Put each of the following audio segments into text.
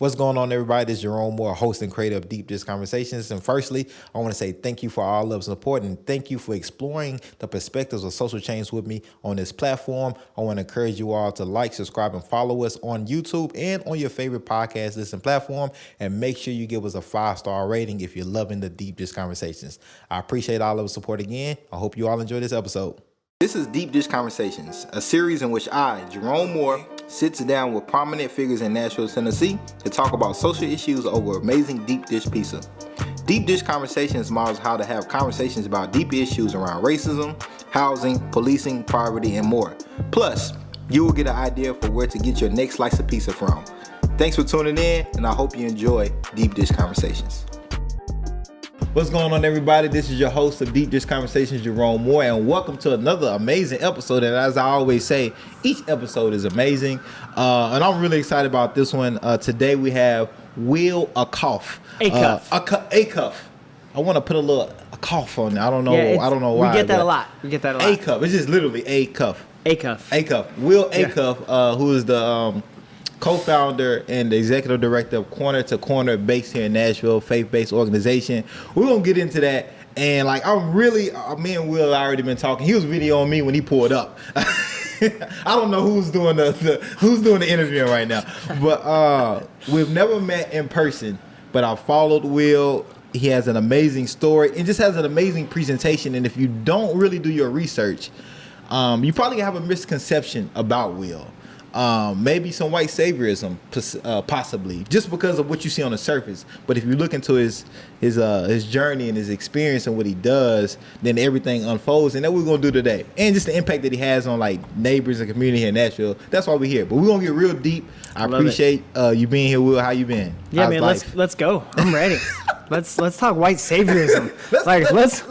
What's going on, everybody? This is Jerome Moore, host and creator of Deep Dish Conversations. And firstly, I want to say thank you for all love and support, and thank you for exploring the perspectives of social change with me on this platform. I want to encourage you all to like, subscribe, and follow us on YouTube and on your favorite podcast listen platform. And make sure you give us a 5-star rating if you're loving the Deep Dish Conversations. I appreciate all of the support again. I hope you all enjoy this episode. This is Deep Dish Conversations, a series in which I, Jerome Moore, sits down with prominent figures in Nashville, Tennessee to talk about social issues over amazing deep dish pizza. Deep Dish Conversations models how to have conversations about deep issues around racism, housing, policing, poverty, and more. Plus, you will get an idea for where to get your next slice of pizza from. Thanks for tuning in, and I hope you enjoy Deep Dish Conversations. What's going on, everybody? This is your host of Deep Dish Conversations, Jerome Moore, and welcome to another amazing episode. And as I always say, each episode is amazing, and I'm really excited about this one. Today we have Acuff. Acuff. I want to put a little Acuff on there. I don't know. I don't know why. We get that a lot. Acuff. It's just literally Acuff. Acuff. Acuff, who is the co-founder and the executive director of Corner to Corner, based here in Nashville, faith-based organization. We're gonna get into that, and me and Will already been talking. He was videoing me when he pulled up. I don't know who's doing the interviewing right now, but we've never met in person. But I followed Will. He has an amazing story and just has an amazing presentation. And if you don't really do your research, you probably have a misconception about Will. Maybe some white saviorism, possibly, just because of what you see on the surface. But if you look into his journey and his experience and what he does, then everything unfolds. And that's what we're gonna do today, and just the impact that he has on like neighbors and community here in Nashville. That's why we're here. But we're gonna get real deep. I appreciate you being here, Will. How you been? Yeah, How's man. Life? Let's go. I'm ready. Let's talk white saviorism. Let's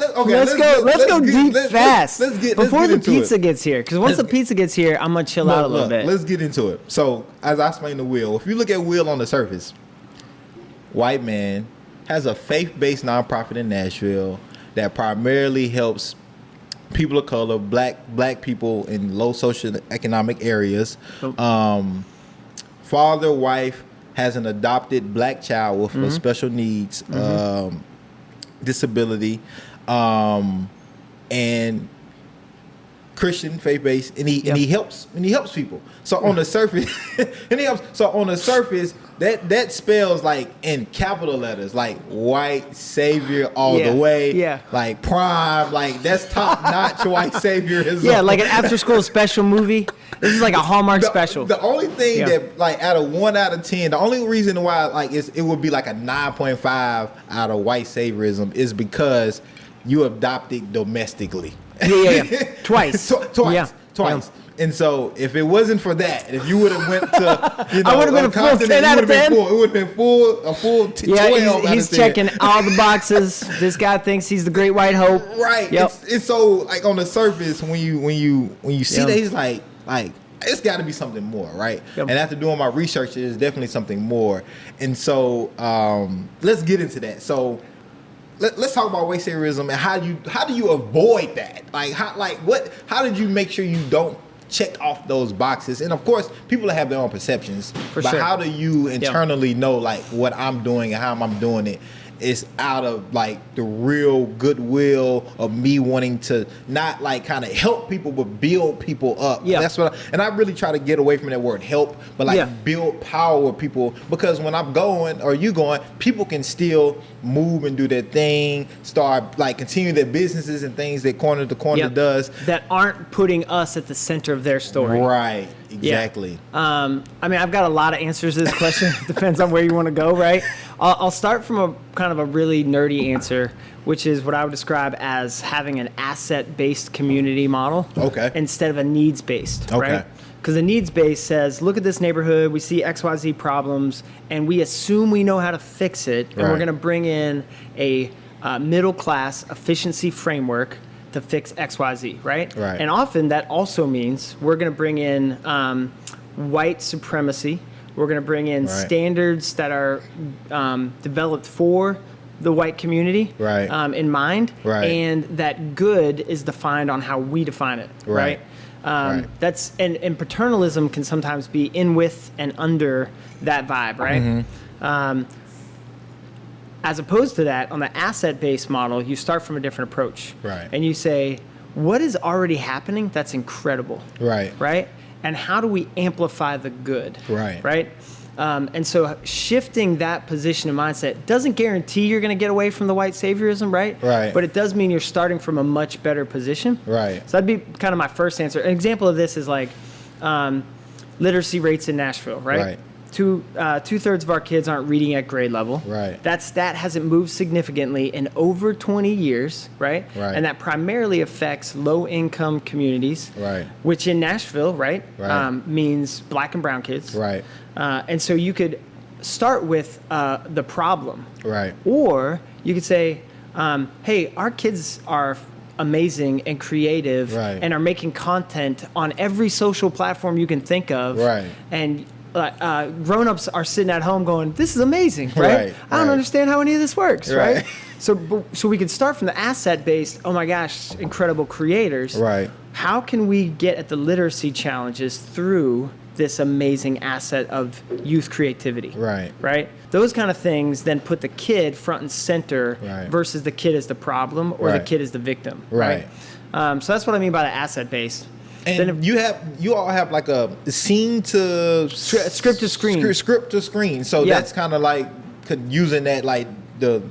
go deep fast. Before the pizza gets here, because once the pizza gets here, I'm gonna chill out a little bit. Let's get into it. So, as I explained to Will, if you look at Will on the surface, white man has a faith-based nonprofit in Nashville that primarily helps people of color, black people in low socioeconomic areas. Father, wife, has an adopted black child with a special needs disability, and Christian faith-based, and he helps people. So on the surface, that spells like in capital letters, like white savior all the way. Yeah. Like prime, like that's top notch white saviorism. Yeah, like an after school special movie. This is like a Hallmark special. The only thing that, like, out of 1 out of 10, the only reason why like it would be like a 9.5 out of white saviorism is because you adopted domestically. Yeah. Twice. Twice. Yeah. And so if it wasn't for that, if you would have went to, I would have been a full 10 out of 10. It would have been a full 12 he's checking all the boxes. This guy thinks he's the great white hope. Right. Yep. It's so, like, on the surface, when you see that, he's like it's got to be something more, right? Yep. And after doing my research, there's definitely something more. And so let's get into that. So let's talk about white saviorism and how do you avoid that? How did you make sure you don't check off those boxes? And of course, people have their own perceptions, but how do you internally know like what I'm doing and how I'm doing it is out of like the real goodwill of me wanting to not like kind of help people but build people up? That's what I really try to get away from that word help, but like build power with people, because when I'm going or you going, people can still move and do their thing, start like continue their businesses and things that Corner to Corner does that aren't putting us at the center of their story. Right. Exactly. I mean, I've got a lot of answers to this question. Depends on where you want to go, right? I'll start from a kind of a really nerdy answer, which is what I would describe as having an asset-based community model instead of a needs-based, right? Because a needs-based says, look at this neighborhood, we see XYZ problems, and we assume we know how to fix it, and we're going to bring in a middle-class efficiency framework to fix XYZ, right? And often that also means we're going to bring in white supremacy. We're going to bring in standards that are developed for the white community in mind, and that good is defined on how we define it, right? That's and paternalism can sometimes be in with and under that vibe, right? As opposed to that, on the asset-based model, you start from a different approach, Right. and you say, what is already happening that's incredible, right? And how do we amplify the good, right? And so shifting that position and mindset doesn't guarantee you're going to get away from the white saviorism, right? But it does mean you're starting from a much better position. So that'd be kind of my first answer. An example of this is like literacy rates in Nashville, right? Two-thirds of our kids aren't reading at grade level. That stat hasn't moved significantly in over 20 years, right? And that primarily affects low-income communities, which in Nashville, means black and brown kids. And so you could start with the problem. Or you could say, hey, our kids are amazing and creative and are making content on every social platform you can think of. And grown-ups are sitting at home going, this is amazing, right? I don't understand how any of this works, right? So we can start from the asset-based, oh my gosh, incredible creators. How can we get at the literacy challenges through this amazing asset of youth creativity? Those kind of things then put the kid front and center versus the kid as the problem or the kid as the victim, So that's what I mean by the asset-based. And you all have like a scene to script to screen. Script to screen. So that's kind of like using that like the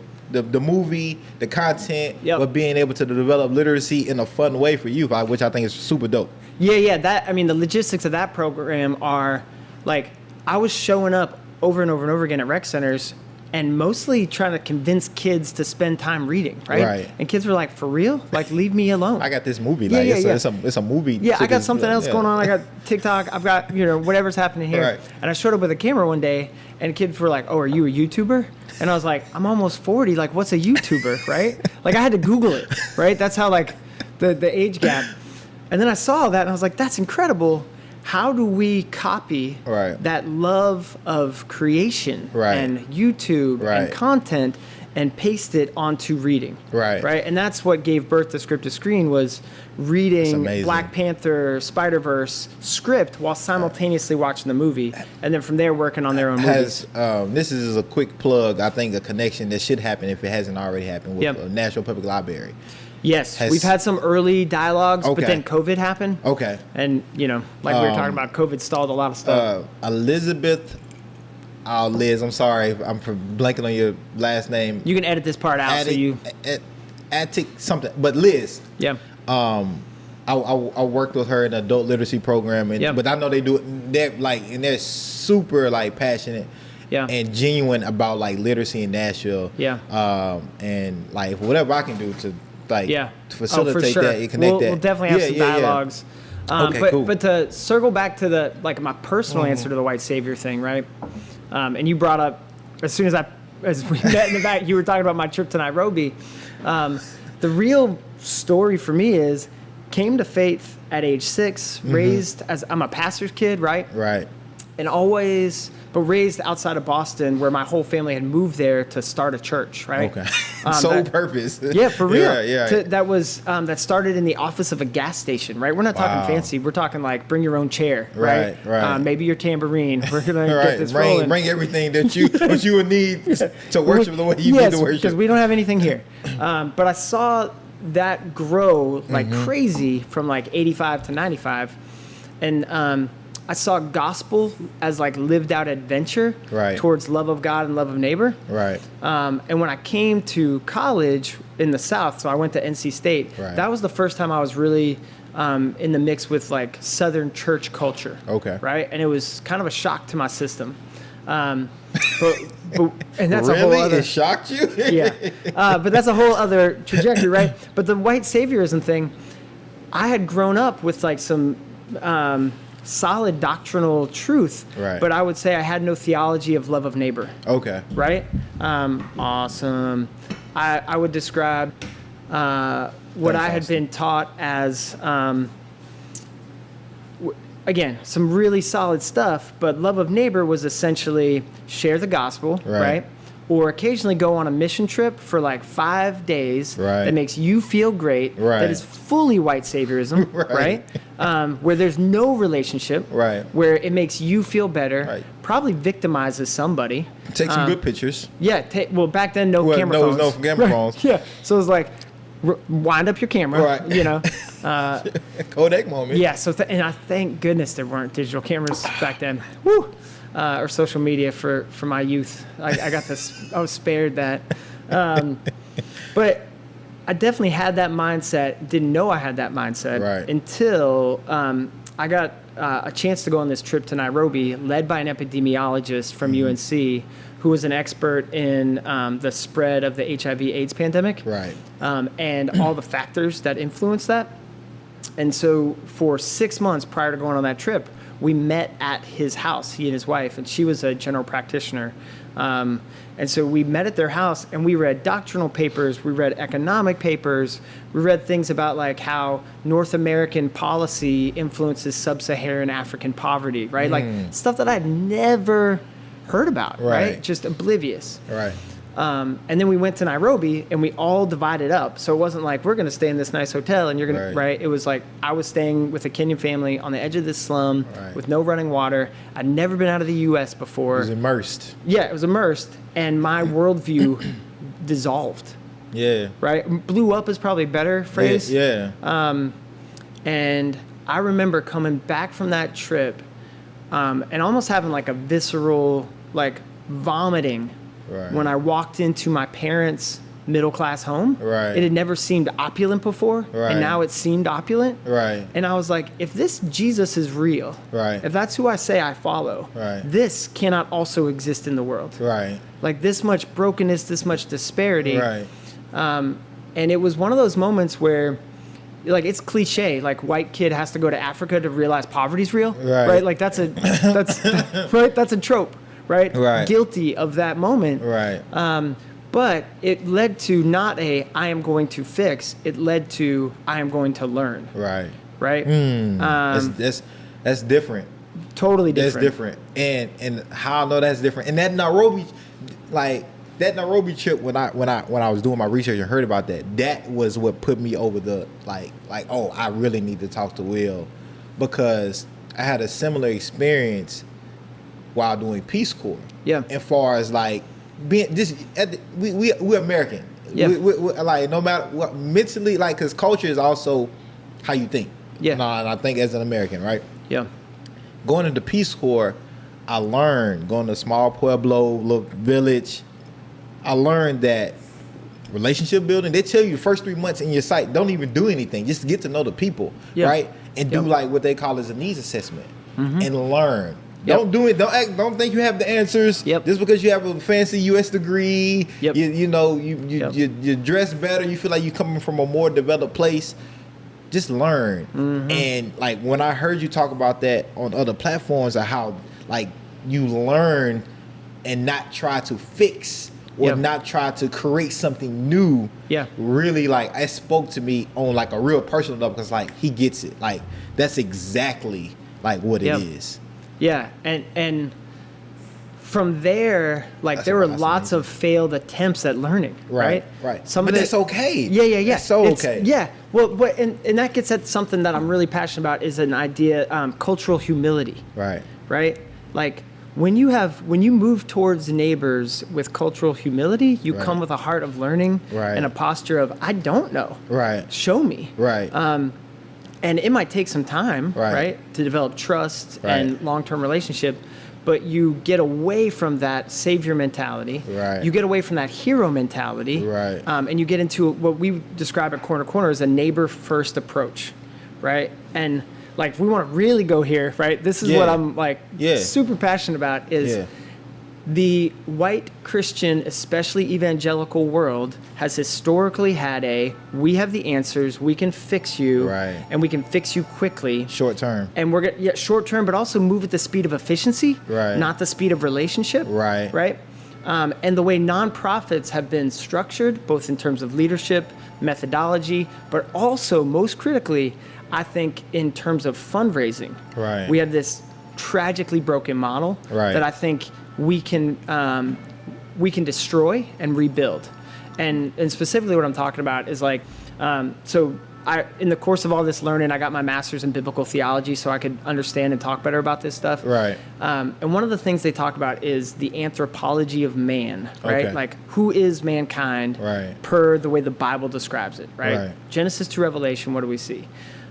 movie, the content, but being able to develop literacy in a fun way for you, which I think is super dope. That, I mean, the logistics of that program are like, I was showing up over and over and over again at rec centers and mostly trying to convince kids to spend time reading, And kids were like, for real? Like, leave me alone. I got this movie. Like, it's a movie. Yeah, I got something else going on. I got TikTok. I've got, whatever's happening here. And I showed up with a camera one day, and kids were like, oh, are you a YouTuber? And I was like, I'm almost 40. Like, what's a YouTuber, right? Like, I had to Google it, right? That's how, like, the age gap. And then I saw that, and I was like, that's incredible. How do we copy that love of creation and YouTube and content and paste it onto reading? And that's what gave birth to Script to Screen, was reading Black Panther, Spider-Verse script while simultaneously watching the movie, and then from there working on their own movies. This is a quick plug, I think a connection that should happen if it hasn't already happened with National Public Library. Yes, we've had some early dialogues, but then COVID happened. And, like we were talking about, COVID stalled a lot of stuff. Elizabeth, Liz, I'm sorry, I'm blanking on your last name. You can edit this part out Attic something, but Liz. I worked with her in the adult literacy program, but I know they do it. They're super like passionate. And genuine about like literacy in Nashville. And like whatever I can do to to facilitate that and connect that. We'll definitely have some dialogues. Cool. But to circle back to my personal answer to the white savior thing, right? And you brought up as we met in the back, you were talking about my trip to Nairobi. The real story for me is came to faith at age 6, raised as I'm a pastor's kid, right? And always, but raised outside of Boston, where my whole family had moved there to start a church, right? Sole purpose. Yeah, for real. That started in the office of a gas station, right? We're not talking fancy. We're talking like bring your own chair, right? Maybe your tambourine. We're gonna get this rolling. Bring everything that you would need to worship the way you need to worship. Because we don't have anything here. But I saw that grow like crazy from like 85 to 95, and I saw gospel as like lived out adventure towards love of God and love of neighbor. And when I came to college in the South, so I went to NC State, that was the first time I was really in the mix with like Southern church culture. Right. And it was kind of a shock to my system. And that's a whole other. It shocked you? But that's a whole other trajectory, right? But the white saviorism thing, I had grown up with like some solid doctrinal truth, but I would say I had no theology of love of neighbor. Right? Awesome. I would describe what I had been taught as, again, some really solid stuff, but love of neighbor was essentially share the gospel, right? or occasionally go on a mission trip for like 5 days Right. that makes you feel great, Right. that is fully white saviorism, Right. Where there's no relationship, Right. where it makes you feel better, Right. probably victimizes somebody. Take some good pictures. Yeah, well, back then, no camera phones. No camera phones. Yeah, so it's like, wind up your camera, Right. you know. Kodak moment. Yeah, so and I thank goodness there weren't digital cameras back then. Woo! Or social media for my youth. I got this. I was spared that. But I definitely had that mindset. Didn't know I had that mindset Right. until I got a chance to go on this trip to Nairobi, led by an epidemiologist from UNC, who was an expert in the spread of the HIV/AIDS pandemic, Right. and all the factors that influence that. And so for 6 months prior to going on that trip, we met at his house, he and his wife, and she was a general practitioner. And so we met at their house and we read doctrinal papers, we read economic papers, we read things about like how North American policy influences sub-Saharan African poverty, right? Like stuff that I'd never heard about, right? Just oblivious. Right. And then we went to Nairobi and we all divided up. So it wasn't like, we're going to stay in this nice hotel and you're going to, right? It was like, I was staying with a Kenyan family on the edge of this slum with no running water. I'd never been out of the U.S. before. It was immersed. Yeah, it was immersed. And my worldview dissolved, Yeah. right? Blew up is probably a better phrase. Yeah. And I remember coming back from that trip and almost having like a visceral, like vomiting when I walked into my parents' middle-class home. Right. It had never seemed opulent before, Right. and now it seemed opulent. Right. And I was like, if this Jesus is real, Right. if that's who I say I follow, Right. this cannot also exist in the world. Right. Like this much brokenness, this much disparity. Right. And it was one of those moments where, like, it's cliche, like white kid has to go to Africa to realize poverty's real, Right. Like that's right, that's a trope, right? Right. Guilty of that moment. Right. But it led to not a I am going to fix. It led to I am going to learn. Right. Right. That's different. Totally different. That's different. And how I know that's different. And that Nairobi, like that Nairobi trip, when I was doing my research and heard about that was what put me over the like oh, I really need to talk to Will, because I had a similar experience while doing Peace Corps. Yeah. As far as like being just we're American. Yeah. We like no matter what mentally, like, because culture is also how you think. Yeah. And I think as an American, right? Yeah. Going into Peace Corps, I learned, going to a small pueblo, little village, I learned that relationship building, they tell you the first 3 months in your site, don't even do anything. Just get to know the people, right? And do like what they call as a needs assessment and learn. Yep. Don't do it. Don't think you have the answers. Yep. Just because you have a fancy U.S. degree, Yep. you dress better, you feel like you're coming from a more developed place. Just learn. And like when I heard you talk about that on other platforms, of how like you learn and not try to fix or Yep. not try to create something new. Yeah. Really, like, it spoke to me on like a real personal level, because like he gets it. Like that's exactly like what Yep. it is. Yeah, and from there, like, That's there were fascinating. lots of failed attempts at learning, right? Right. Some But of that's okay. Yeah. That's so okay. Yeah. Well, but and that gets at something that I'm really passionate about, is an idea, cultural humility, Right. right? Like when you move towards neighbors with cultural humility, you Right. come with a heart of learning Right. and a posture of I don't know. Right. Show me. Right. And it might take some time, Right. right, to develop trust Right. and long-term relationship, but you get away from that savior mentality. Right. You get away from that hero mentality. Right. And you get into what we describe at Corner Corner as a neighbor-first approach, right? And like, if we want to really go here, right, this is what Yeah. I'm like Yeah. super passionate about, is Yeah. the white Christian, especially evangelical world, has historically had we have the answers, we can fix you, Right. and we can fix you quickly. Short term. And we're going to, short term, but also move at the speed of efficiency, Right. not the speed of relationship. Right. Right. And the way nonprofits have been structured, both in terms of leadership, methodology, but also most critically, I think, in terms of fundraising. Right. We have this tragically broken model Right. that I think we can we can destroy and rebuild. And specifically what I'm talking about is like, in the course of all this learning, I got my master's in biblical theology so I could understand and talk better about this stuff. Right. And one of the things they talk about is the anthropology of man, right? Okay. Like, who is mankind per the way the Bible describes it, right? Genesis to Revelation, what do we see?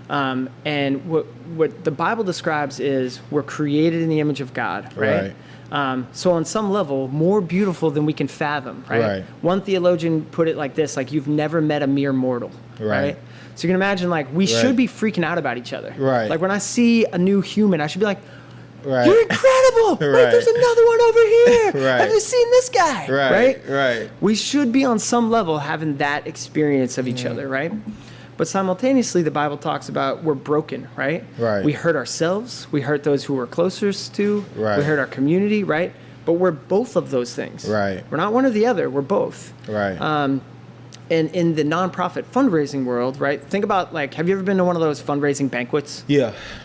And what the Bible describes is we're created in the image of God, right? So on some level, more beautiful than we can fathom, right? One theologian put it like this, like, you've never met a mere mortal, right? So you can imagine, like, we should be freaking out about each other. Like, when I see a new human, I should be like, you're incredible. Wait, there's another one over here. Have you seen this guy? Right. We should be on some level having that experience of each other, right? But simultaneously, the Bible talks about we're broken, right? We hurt ourselves. We hurt those who we're closest to. We hurt our community, right? But we're both of those things. We're not one or the other. We're both. And in the nonprofit fundraising world, right? Think about, like, have you ever been to one of those fundraising banquets?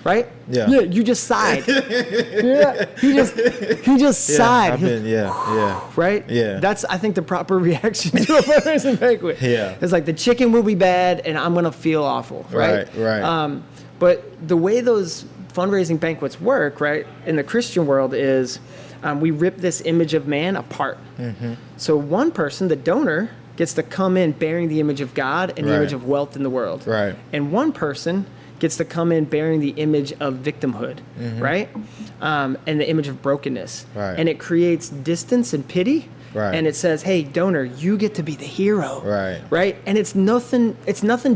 Right? Yeah, you just sighed. He just sighed. I've been, Right? That's, I think, the proper reaction to a fundraising banquet. It's like, the chicken will be bad and I'm going to feel awful, right? But the way those fundraising banquets work, right, in the Christian world is we rip this image of man apart. So one person, the donor, gets to come in bearing the image of God and the image of wealth in the world. And one person gets to come in bearing the image of victimhood, right? And the image of brokenness. And it creates distance and pity. And it says, hey, donor, you get to be the hero. Right? And it's nothing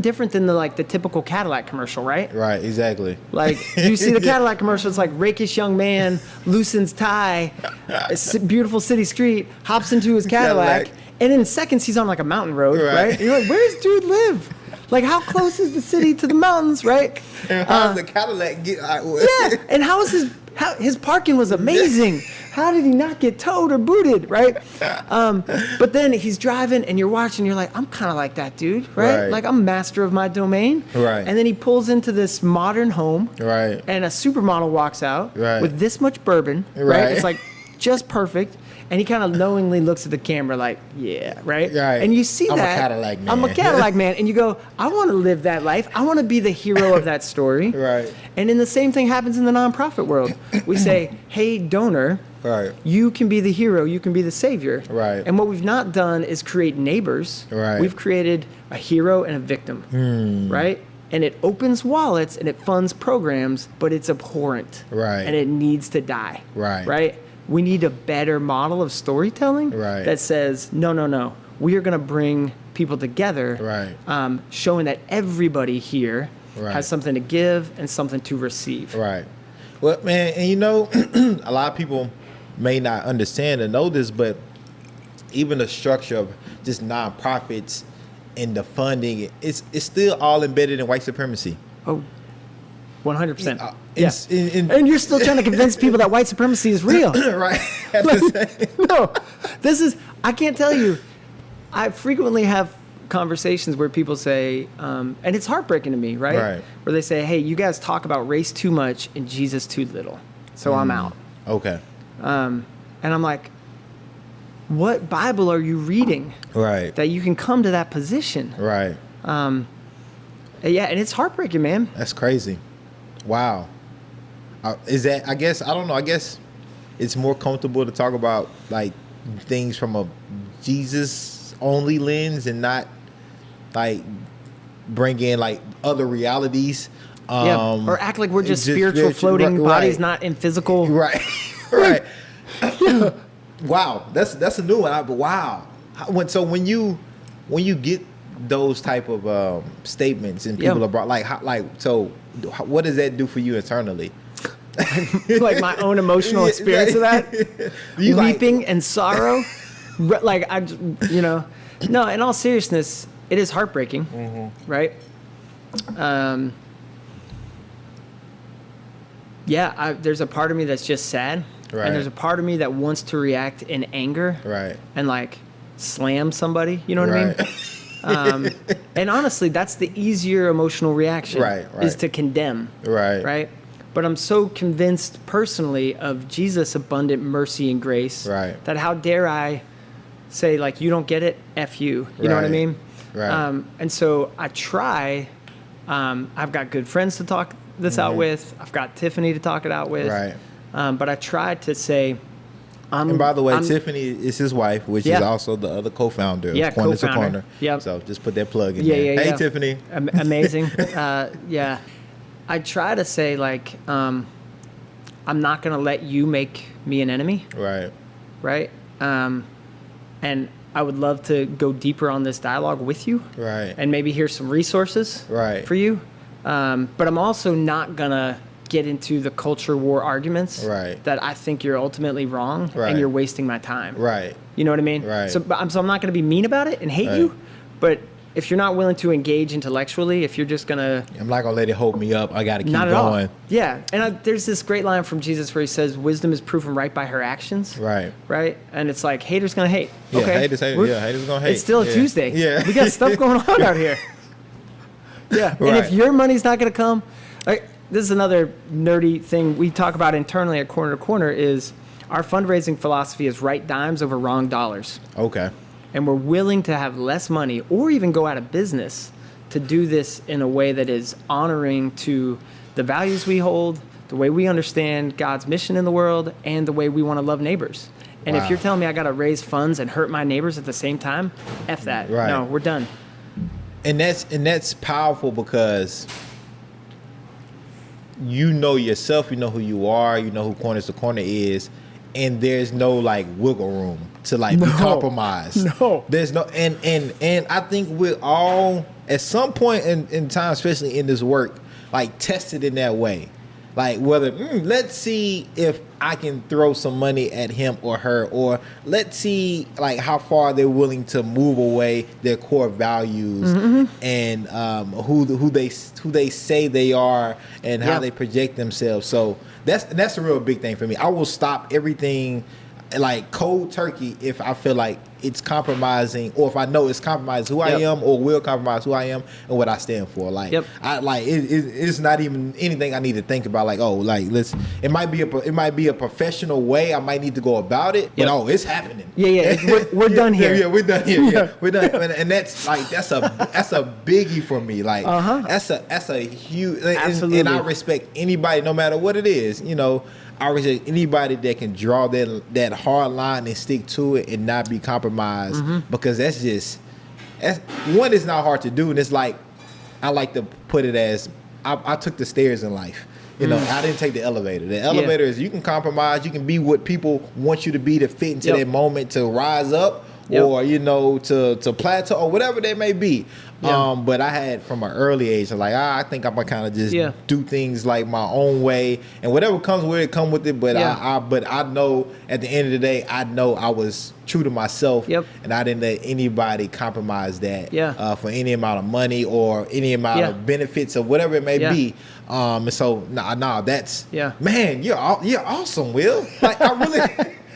different than the typical Cadillac commercial, right? Exactly. Like, you see the Cadillac commercial, it's like rakish young man, loosens tie, beautiful city street, hops into his Cadillac. And in seconds, he's on like a mountain road, right? And you're like, where does dude live? Like, how close is the city to the mountains, right? And how does the Cadillac get? And how is his parking was amazing. How did he not get towed or booted, right? But then he's driving, and you're watching. You're like, I'm kind of like that dude, right? Like, I'm master of my domain, And then he pulls into this modern home, and a supermodel walks out with this much bourbon, right? It's like just perfect. And he kind of knowingly looks at the camera like, right? And you see I'm that. I'm a Cadillac man. And you go, I want to live that life. I want to be the hero of that story. And then the same thing happens in the nonprofit world. We say, hey, donor, you can be the hero. You can be the savior. And what we've not done is create neighbors. We've created a hero and a victim. Right? And it opens wallets and it funds programs, but it's abhorrent. And it needs to die. Right? We need a better model of storytelling that says, no. We are going to bring people together, showing that everybody here has something to give and something to receive. Well, man, and a lot of people may not understand or know this, but even the structure of just nonprofits and the funding, it's still all embedded in white supremacy. 100%. And you're still trying to convince people that white supremacy is real. No, I can't tell you. I frequently have conversations where people say, and it's heartbreaking to me, right? Where they say, hey, you guys talk about race too much and Jesus too little. So I'm out. And I'm like, what Bible are you reading? That you can come to that position. And it's heartbreaking, man. That's crazy. Wow. Is that, I guess it's more comfortable to talk about like things from a Jesus only lens and not like bring in like other realities. Or act like we're just spiritual floating bodies, not in physical. Wow. That's a new one. But wow. So when you get those type of statements and people are brought so what does that do for you internally? Like my own emotional experience of that, weeping and sorrow. No, in all seriousness, it is heartbreaking, right? There's a part of me that's just sad, and there's a part of me that wants to react in anger, and like slam somebody. You know what I mean? And honestly, that's the easier emotional reaction, is to condemn, right? But I'm so convinced personally of Jesus' abundant mercy and grace that how dare I say like, you don't get it, F you. You know what I Right. mean? Right. And so I try, I've got good friends to talk this out with. I've got Tiffany to talk it out with. Right. But I try to say, And by the way, Tiffany is his wife, which is also the other co-founder of Corner to Corner. Yep. So just put that plug in Yeah, there. yeah, Hey, yeah. Tiffany. Amazing. Yeah. I try to say, like, I'm not going to let you make me an enemy. Right. Right? And I would love to go deeper on this dialogue with you. Right. And maybe hear some resources Right. for you. But I'm also not going to get into the culture war arguments Right. that I think you're ultimately wrong Right. and you're wasting my time. Right. You know what I mean? Right. So I'm not going to be mean about it and hate Right. you, but if you're not willing to engage intellectually, if you're just going to... I'm not going to let it hold me up. I got to keep Not at going. all. Yeah. And there's this great line from Jesus where he says, wisdom is proven right by her actions. Right. Right? And it's like, haters going to hate. Yeah, Okay. haters going to hate. It's still a Yeah. Tuesday. Yeah. We got stuff going on out here. Yeah. And Right. if your money's not going to come... this is another nerdy thing we talk about internally at Corner to Corner is our fundraising philosophy is right dimes over wrong dollars. Okay. And we're willing to have less money or even go out of business to do this in a way that is honoring to the values we hold, the way we understand God's mission in the world, and the way we want to love neighbors. And Wow. if you're telling me I got to raise funds and hurt my neighbors at the same time, F that. Right. No, we're done. And that's powerful because you know yourself, you know who you are, you know who Corner to Corner is, and there's no like wiggle room to like be compromised. No. There's no and I think we're all at some point in time, especially in this work, like tested in that way. Like whether let's see if I can throw some money at him or her, or let's see like how far they're willing to move away their core values and who they say they are and how they project themselves. So that's a real big thing for me. I will stop everything like cold turkey if I feel like it's compromising, or if I know it's compromised who I am, or will compromise who I am and what I stand for. Like I like it's not even anything I need to think about. Like it might be a professional way I might need to go about it, but it's happening. We're done here. Yeah, we're done here. We're done, and that's like that's a biggie for me. Like that's a huge. Absolutely. And I respect anybody, no matter what it is. You know. I respect anybody that can draw that hard line and stick to it and not be compromised, because that's one, it's not hard to do, and it's like I like to put it as I took the stairs in life. You know, I didn't take the elevator. The elevator is you can compromise, you can be what people want you to be to fit into that moment, to rise up, or to plateau or whatever that may be. But I had from an early age, like I think I'm gonna kind of just do things like my own way, and whatever comes with it, come with it. But I know at the end of the day, I know I was true to myself, and I didn't let anybody compromise that for any amount of money or any amount of benefits or whatever it may be. And so that's man, you're awesome, Will. Like I really.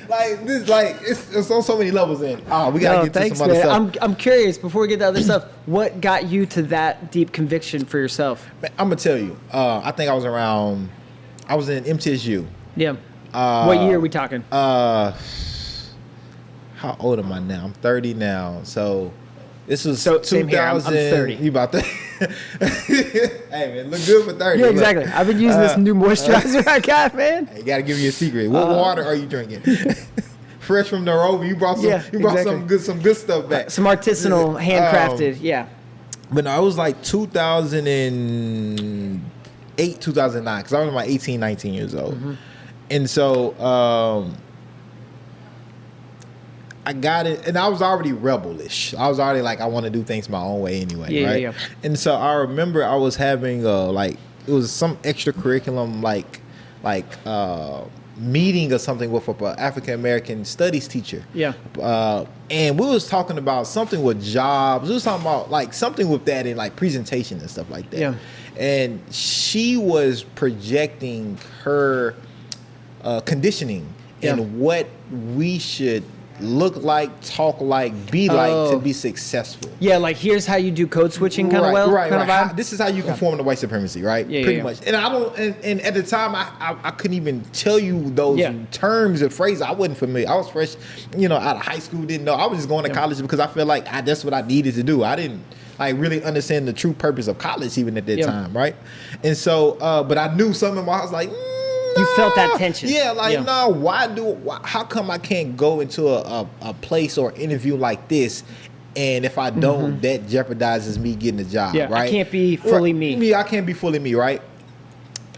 Like this, like it's on so many levels. In we gotta get to some other stuff. I'm curious. Before we get to other stuff, what got you to that deep conviction for yourself? Man, I'm gonna tell you. I think I was in MTSU. Yeah. What year are we talking? How old am I now? I'm 30 now. So this was 2000. I'm 30. You about to? Hey man, look good for 30. Yeah, exactly. I've been using this new moisturizer I got, man. Hey, gotta give you a secret. What water are you drinking? Fresh from Durham. You brought some good stuff back. Some artisanal, handcrafted. But no, it was like 2008, 2009, because I was like 18, 19 years old. And so I got it, and I was already rebellish. I was already like, I want to do things my own way anyway, right? Yeah. And so I remember I was having it was some extracurriculum meeting or something with an African American studies teacher. Yeah. And we was talking about something with jobs. We was talking about like something with that in like presentation and stuff like that. Yeah. And she was projecting her conditioning and what we should look like, talk like, be like to be successful. Yeah, like here's how you do code switching kind of vibe. This is how you conform to white supremacy, right? Yeah, Pretty much. And I don't. And at the time, I couldn't even tell you those terms and phrases. I wasn't familiar. I was fresh, out of high school. Didn't know. I was just going to college because I felt like that's what I needed to do. I didn't like really understand the true purpose of college even at that time, right? And so, but I knew something in my heart was like. You felt that tension. Yeah, how come I can't go into a place or interview like this, and if I don't, that jeopardizes me getting a job, right? I can't be fully me. Yeah, I can't be fully me, right?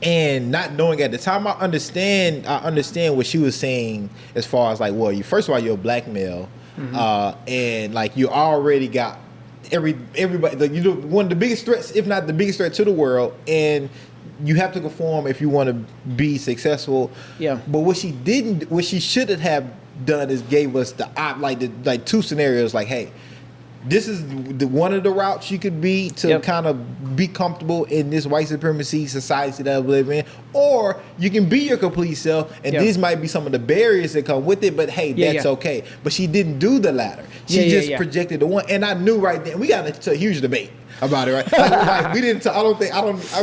And not knowing at the time, I understand what she was saying as far as like, well, first of all, you're a black male, and like you already got everybody, like, one of the biggest threats, if not the biggest threat to the world, and you have to conform if you want to be successful. Yeah. But what she should have done is gave us the two scenarios. Like, hey, this is one of the routes you could be to kind of be comfortable in this white supremacy society that we live in, or you can be your complete self, and these might be some of the barriers that come with it. But hey, that's okay. But she didn't do the latter. She just projected the one, and I knew right then we got into a huge debate about it, right? Like we didn't.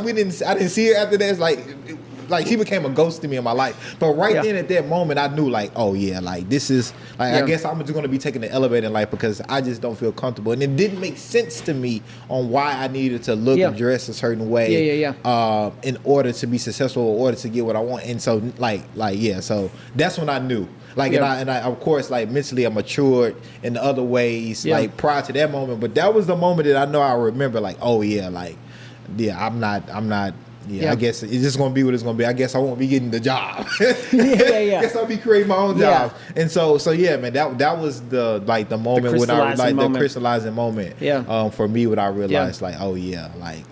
We didn't. I didn't see her after that. It's like she became a ghost to me in my life. But then at that moment, I knew like, oh yeah, like this is like I guess I'm just gonna be taking the elevator in life because I just don't feel comfortable, and it didn't make sense to me on why I needed to look and dress a certain way, in order to be successful, in order to get what I want. And so so that's when I knew. Like and I of course like mentally I matured in the other ways like prior to that moment, but that was the moment that I know I remember like, oh yeah, like I'm not I guess it's just gonna be what it's gonna be. I guess I won't be getting the job. I guess I'll be creating my own job. And so yeah, man, that was the moment when I the crystallizing moment for me when I realized like, oh yeah, like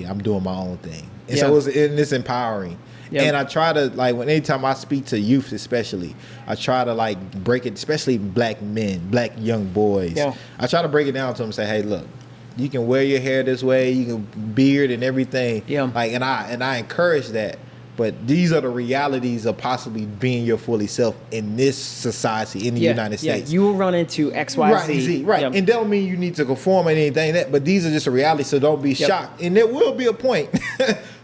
I'm doing my own thing. And so it's empowering. Yep. And I try to anytime I speak to youth, especially, I try to break it, especially black men, black young boys. Yeah. I try to break it down to them and say, hey, look, you can wear your hair this way, you can beard and everything. Yeah. And I encourage that. But these are the realities of possibly being your fully self in this society in the United States. You will run into X, Y, Z. Right. Yep. And that don't mean you need to conform or anything but these are just a reality, so don't be shocked. And there will be a point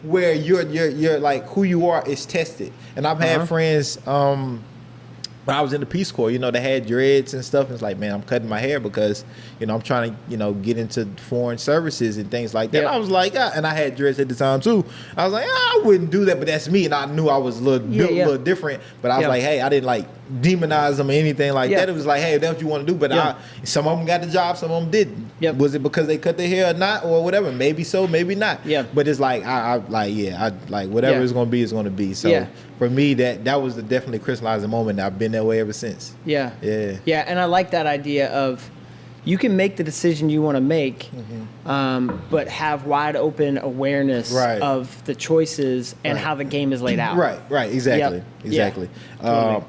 where you're like who you are is tested. And I've had friends when I was in the Peace Corps, they had dreads and stuff. And it's like, man, I'm cutting my hair because, I'm trying to, get into foreign services and things like that. Yeah. I was like, and I had dreads at the time too. I was like, I wouldn't do that, but that's me. And I knew I was a little different. But I was like, hey, I didn't demonize them or anything like that. It was like, hey, if that's what you want to do. But some of them got the job, some of them didn't. Yep. Was it because they cut their hair or not or whatever? Maybe so, maybe not. Yeah. But it's like, whatever it's going to be, it's going to be. So for me, that was the definitely crystallizing moment. I've been that way ever since. Yeah. Yeah. Yeah. And I like that idea of you can make the decision you want to make, but have wide open awareness of the choices and how the game is laid out. Right. Exactly.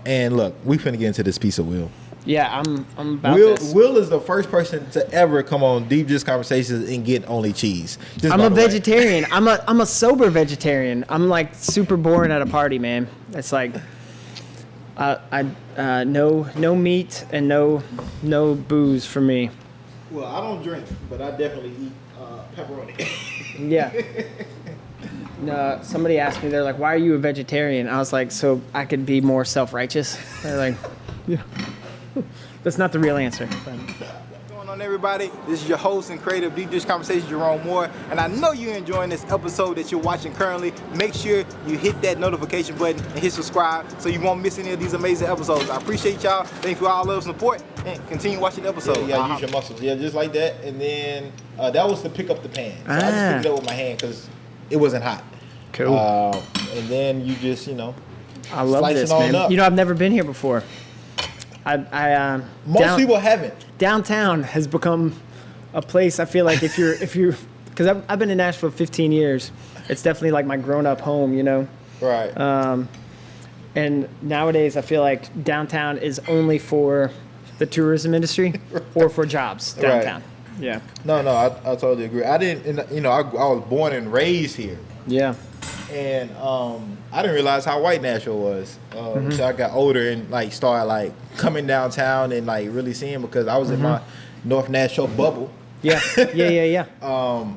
And look, we finna get into this piece of Will. Yeah, I'm about this. Will is the first person to ever come on Deep Just Conversations and get only cheese. I'm a vegetarian. I'm a sober vegetarian. I'm super boring at a party, man. It's like no meat and no booze for me. Well, I don't drink, but I definitely eat pepperoni. Yeah. No, somebody asked me, they're like, why are you a vegetarian? I was like, so I could be more self-righteous. They're like, yeah. That's not the real answer. What's going on, everybody? This is your host and creator of Deep Dish Conversations, Jerome Moore, and I know you're enjoying this episode that you're watching currently. Make sure you hit that notification button and hit subscribe so you won't miss any of these amazing episodes. I appreciate y'all. Thank you for all love and support, and continue watching the episode. Yeah, use your muscles. Yeah, just like that. And then that was to pick up the pan. So I just picked it up with my hand because it wasn't hot. Cool. And then you just, I love this, man. Up. I've never been here before. Most people haven't. Downtown has become a place. I feel like if you're, because I've been in Nashville 15 years. It's definitely like my grown-up home, Right. And nowadays I feel like downtown is only for the tourism industry or for jobs downtown. Right. Yeah. No, I totally agree. I didn't. I was born and raised here. Yeah. And I didn't realize how white Nashville was until I got older and like started like coming downtown and like really seeing, because I was in my North Nashville bubble. Yeah.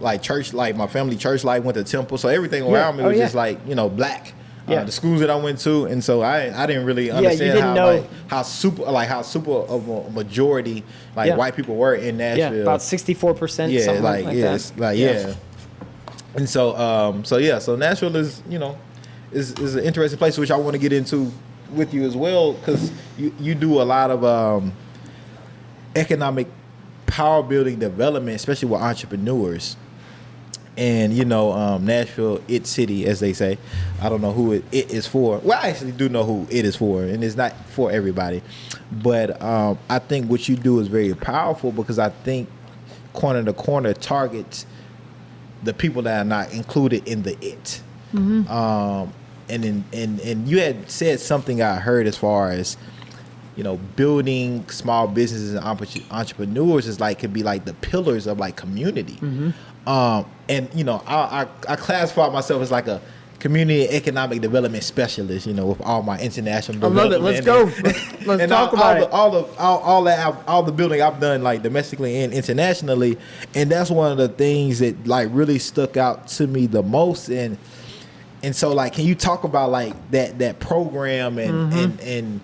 Like church, like my family church, like went to Temple, so everything around me was just like, you know, black. The schools that I went to, and so I didn't really understand how super of a majority like white people were in Nashville. Yeah, about 64%. Yeah, something like that. it's like And so Nashville is, you know, is an interesting place, which I want to get into with you as well, because you do a lot of economic power building development, especially with entrepreneurs. And, you know, Nashville, it city, as they say. I don't know who it is for. Well, I actually do know who it is for, and it's not for everybody. But I think what you do is very powerful, because I think Corner to Corner targets the people that are not included in the it. And you had said something I heard as far as, you know, building small businesses and entrepreneurs is like, could be like the pillars of like community. And, you know, I classify myself as like a community economic development specialist, you know, with all my international development. I love it. Let's go. Let's talk about it. All the building I've done, like domestically and internationally. And that's one of the things that like really stuck out to me the most. And so like, can you talk about like that program and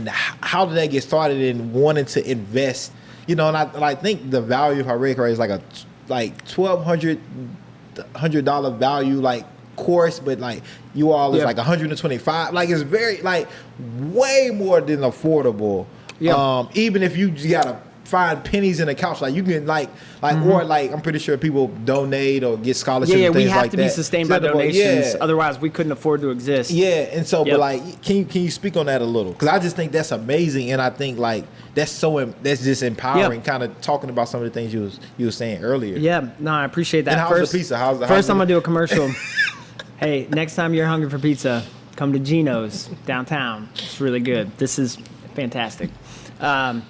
how did that get started in wanting to invest, you know? And I think the value, if I read correctly, is like a $1,200 value like course, but like you all is like 125. Like it's very like way more than affordable. Even if you just gotta find pennies in the couch, like you can like or like I'm pretty sure people donate or get scholarships. Yeah, and things we have like to that. be sustained by donations. Otherwise, we couldn't afford to exist. And so, but like, can you speak on that a little? Because I just think that's amazing, and I think like that's just empowering. Kind of talking about some of the things you was saying earlier. Yeah, no, I appreciate that. And how's the pizza? First, I'm gonna do a commercial. Hey, next time you're hungry for pizza, come to Gino's downtown. It's really good. This is fantastic. So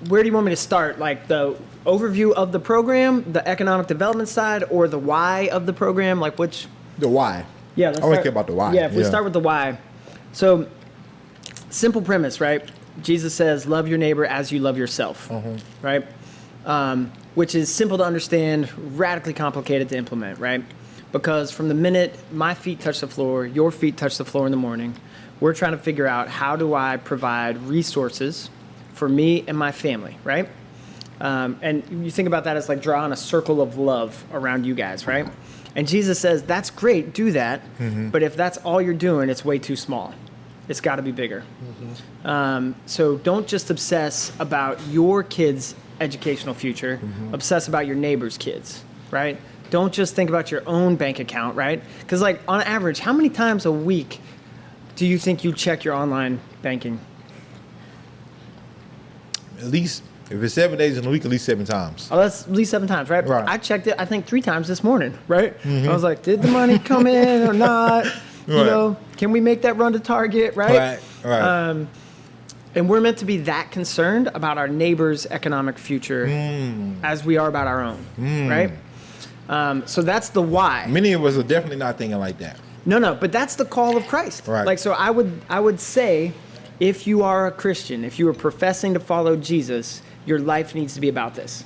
where do you want me to start? Like the overview of the program, the economic development side, or the why of the program? Like which? The why. Yeah, I want to care about the why. Yeah, if we start with the why. So, simple premise, right? Jesus says, love your neighbor as you love yourself, right? Which is simple to understand, radically complicated to implement, right? Because from the minute my feet touch the floor, your feet touch the floor in the morning, we're trying to figure out how do I provide resources for me and my family, right? And you think about that as like drawing a circle of love around you guys, right? And Jesus says, that's great, do that. But if that's all you're doing, it's way too small. It's got to be bigger. So don't just obsess about your kids' educational future. Obsess about your neighbor's kids, right? Don't just think about your own bank account, right? Because like on average, how many times a week do you think you check your online banking? At least, if it's 7 days in a week, at least 7 times. Oh, that's at least 7 times, right? I checked it, I think 3 times this morning, right? I was like, did the money come in or not? You know, can we make that run to Target, right? And we're meant to be that concerned about our neighbor's economic future as we are about our own, right? So that's the why. Many of us are definitely not thinking like that. No, but that's the call of Christ. Right. Like, so I would say, if you are a Christian, if you are professing to follow Jesus, your life needs to be about this.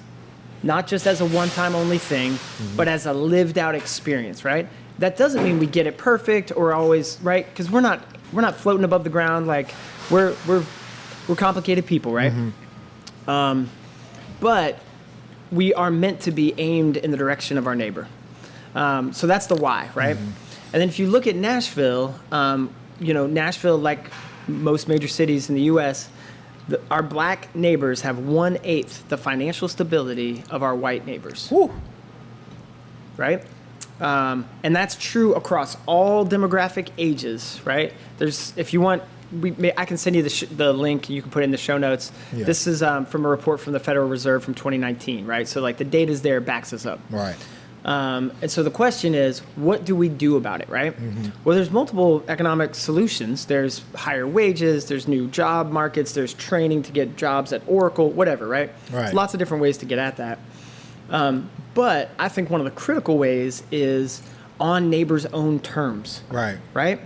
Not just as a one-time only thing, but as a lived out experience, right? That doesn't mean we get it perfect or always, right? Because we're not floating above the ground. Like we're complicated people, right? But we are meant to be aimed in the direction of our neighbor. So that's the why, right? And then if you look at Nashville, Nashville, like most major cities in the U.S., our black neighbors have 1/8 the financial stability of our white neighbors. Woo. Right? And that's true across all demographic ages, right? If you want, I can send you the link. You can put it in the show notes. Yeah. This is from a report from the Federal Reserve from 2019, right? So like the data's there, backs us up. Right. And so the question is, what do we do about it, right? Well, there's multiple economic solutions. There's higher wages, there's new job markets, there's training to get jobs at Oracle, whatever, right? There's lots of different ways to get at that. But I think one of the critical ways is on neighbors' own terms. Right. Right?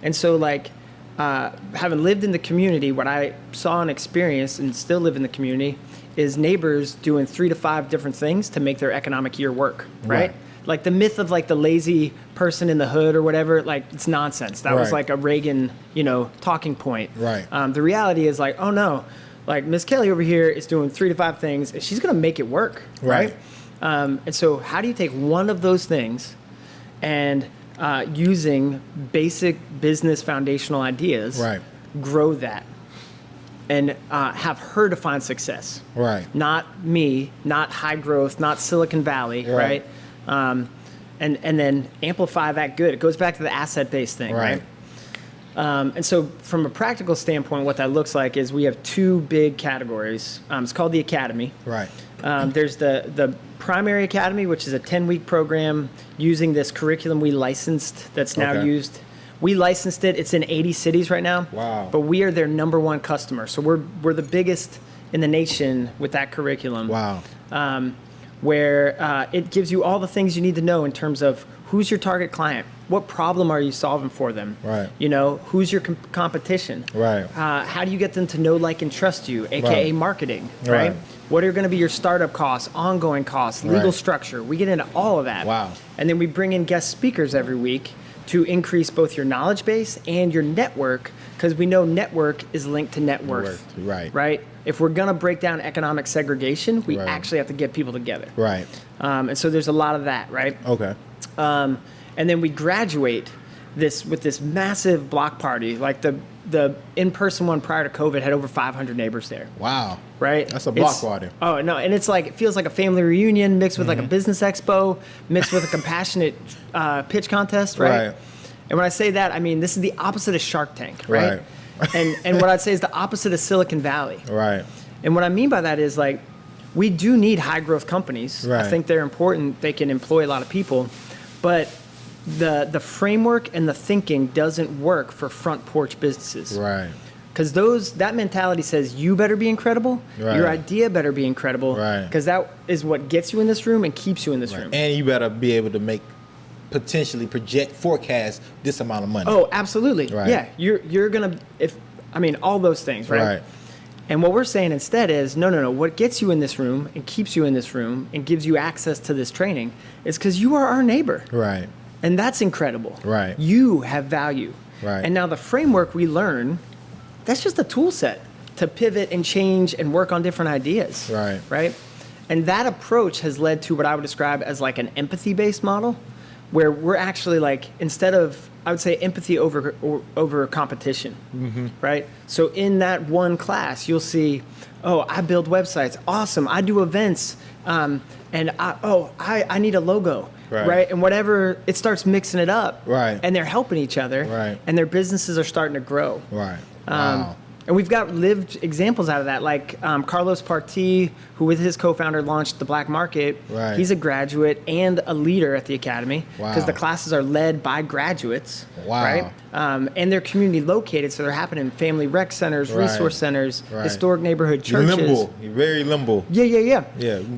And so, like, having lived in the community, what I saw and experienced and still live in the community is neighbors doing 3 to 5 different things to make their economic year work, right? Like the myth of like the lazy person in the hood or whatever, like it's nonsense. That was like a Reagan, talking point. Right. The reality is like, oh no, like Miss Kelly over here is doing 3 to 5 things and she's going to make it work, right? And so how do you take one of those things and using basic business foundational ideas, grow that and have her define success. Right. Not me, not high growth, not Silicon Valley, right? And then amplify that good. It goes back to the asset-based thing, right? And so from a practical standpoint, what that looks like is we have 2 big categories. It's called the Academy. Right. There's the Primary Academy, which is a 10-week program using this curriculum we licensed that's now used. We licensed it. It's in 80 cities right now. Wow. But we are their number 1 customer. So we're the biggest in the nation with that curriculum. Wow. Where it gives you all the things you need to know in terms of who's your target client, what problem are you solving for them, right? Who's your competition, right? How do you get them to know, like, and trust you, aka marketing, right? What are going to be your startup costs, ongoing costs, legal structure? We get into all of that. Wow. And then we bring in guest speakers every week to increase both your knowledge base and your network, because we know network is linked to net worth. Right? If we're going to break down economic segregation, we actually have to get people together. Right. And so there's a lot of that, right? Okay. And then we graduate with this massive block party. Like the in-person one prior to COVID had over 500 neighbors there. Wow. Right? That's a block party. Oh, no. And it's like, it feels like a family reunion mixed with like a business expo, mixed with a compassionate pitch contest, right? And when I say that, I mean, this is the opposite of Shark Tank, right? And what I'd say is the opposite of Silicon Valley. Right. And what I mean by that is, like, we do need high growth companies. Right. I think they're important. They can employ a lot of people. But the framework and the thinking doesn't work for front porch businesses. Right. Because that mentality says you better be incredible, your idea better be incredible, because that is what gets you in this room and keeps you in this room. And you better be able to potentially forecast this amount of money. Oh, absolutely. Right. Yeah, you're gonna all those things, right? And what we're saying instead is no. What gets you in this room and keeps you in this room and gives you access to this training is because you are our neighbor. Right. And that's incredible. Right. You have value. Right. And now the framework we learn, that's just a tool set to pivot and change and work on different ideas. Right. Right. And that approach has led to what I would describe as like an empathy-based model, where we're actually like, instead of, I would say, empathy over competition, right? So in that one class, you'll see, I build websites, awesome. I do events, and I need a logo, right? And whatever, it starts mixing it up, right? And they're helping each other, right? And their businesses are starting to grow, right? Wow. And we've got lived examples out of that, like Carlos Partee, who with his co-founder launched the Black Market. Right. He's a graduate and a leader at the Academy, because the classes are led by graduates. Wow. Right? And they're community located, so they're happening in family rec centers, resource centers, historic neighborhood churches. You're very limble. Yeah.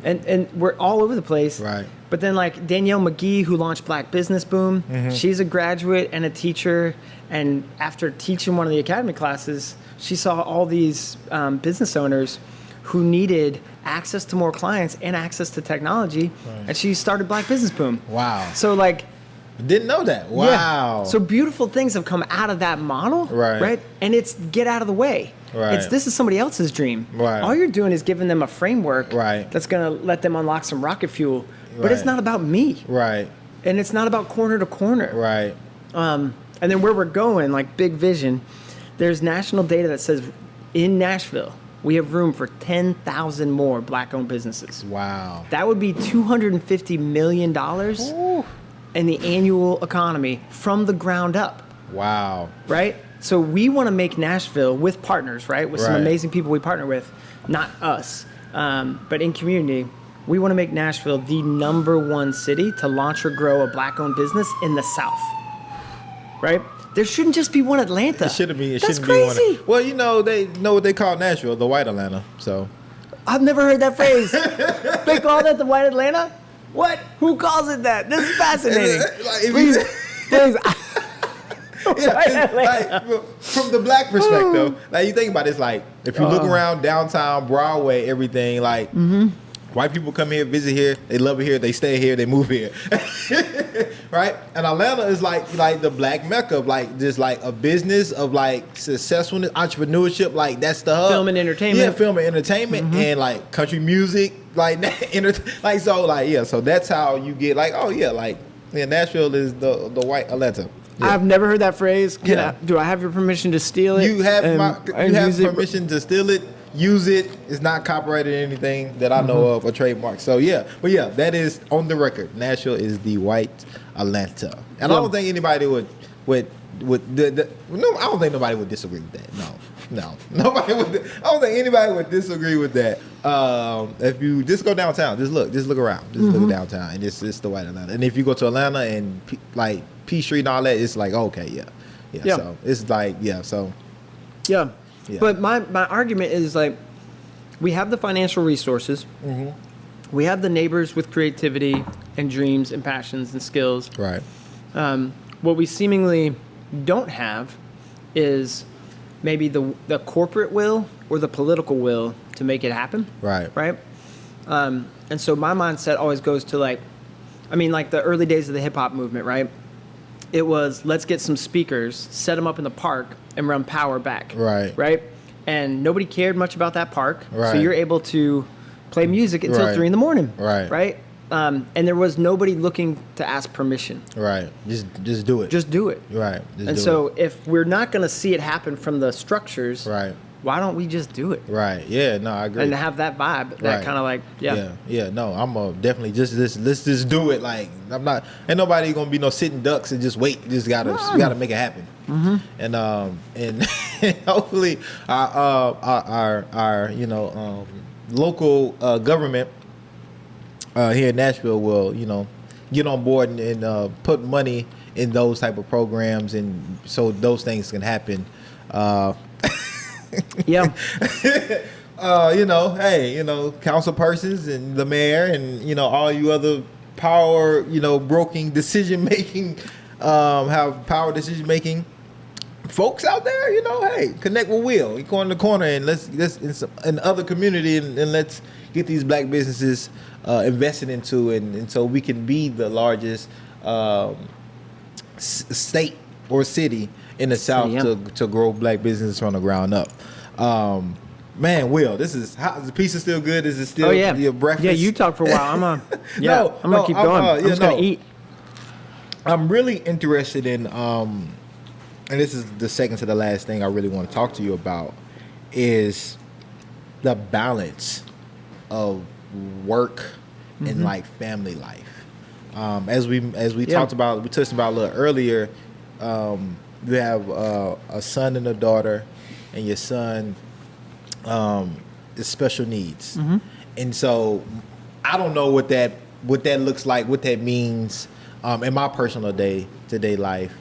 And we're all over the place. Right. But then, like Danielle McGee, who launched Black Business Boom, she's a graduate and a teacher. And after teaching one of the Academy classes, she saw all these business owners who needed access to more clients and access to technology, and she started Black Business Boom. Wow. So, like... Didn't know that. Wow. Yeah. So beautiful things have come out of that model, right? And it's get out of the way. Right. This is somebody else's dream. Right. All you're doing is giving them a framework that's going to let them unlock some rocket fuel. But it's not about me. Right. And it's not about corner to corner. Right. And then where we're going, like big vision, there's national data that says in Nashville, we have room for 10,000 more Black-owned businesses. Wow. That would be $250 million in the annual economy from the ground up. Wow. Right? So we want to make Nashville with partners, right? With some amazing people we partner with, not us, but in community. We want to make Nashville the #1 city to launch or grow a Black-owned business in the South. Right? There shouldn't just be one Atlanta. It shouldn't be. That's crazy. Well, they know what they call Nashville, the white Atlanta. So. I've never heard that phrase. They call that the White Atlanta? What? Who calls it that? This is fascinating. Please. Like, from the black perspective, like you think about it, it's like if you look around downtown Broadway, everything like white people come here, visit here, they love it here, they stay here, they move here, right? And Atlanta is like the black mecca of like just like a business of like successfulness, entrepreneurship, like that's the hub. Film and entertainment. Yeah, film and entertainment, and like country music, like like so like yeah, so that's how you get like Nashville is the white Atlanta. Yeah. I've never heard that phrase. Do I have your permission to steal it? You have permission to steal it, use it. It's not copyrighted or anything that I know of, a trademark. So yeah, but yeah, that is on the record. Nashville is the white Atlanta, and I don't think anybody would no, I don't think nobody would disagree with that. No, nobody would. I don't think anybody would disagree with that. If you just go downtown, just look around, look downtown, and it's the white Atlanta. And if you go to Atlanta and like P Street and all that, it's like okay, yeah. So it's like so. Yeah. But my argument is like, we have the financial resources, we have the neighbors with creativity and dreams and passions and skills. Right. What we seemingly don't have is maybe the corporate will or the political will to make it happen. Right. Right. And so my mindset always goes to like the early days of the hip hop movement, right? It was, let's get some speakers, set them up in the park, and run power back. Right. Right? And nobody cared much about that park. Right. So you're able to play music until 3 a.m. Right. Right? And there was nobody looking to ask permission. Right. Just do it. Just do it. Right. If we're not going to see it happen from the structures, right, why don't we just do it? Right. Yeah. No, I agree. And have that vibe, that kind of like, Yeah. No, I'm definitely let's just do it. Like ain't nobody gonna be no sitting ducks and just wait. You just gotta make it happen. And hopefully our local government here in Nashville will get on board and put money in those type of programs, and so those things can happen. Yeah. Council persons and the mayor and all you other power, broking decision making, have power decision making folks out there, hey, connect with Will. You corner to corner and let's in other community and let's get these black businesses invested into, and so we can be the largest state or city in the South to grow black businesses from the ground up. Man, Will, is the pizza still good? Is it still your breakfast? Yeah, you talk for a while. I'm gonna keep going. I'm just gonna eat. I'm really interested in and this is the second to the last thing I really want to talk to you about, is the balance of work and like family life. As we touched about a little earlier, you have a son and a daughter, and your son is special needs, and so I don't know what that looks like, what that means in my personal day-to-day life.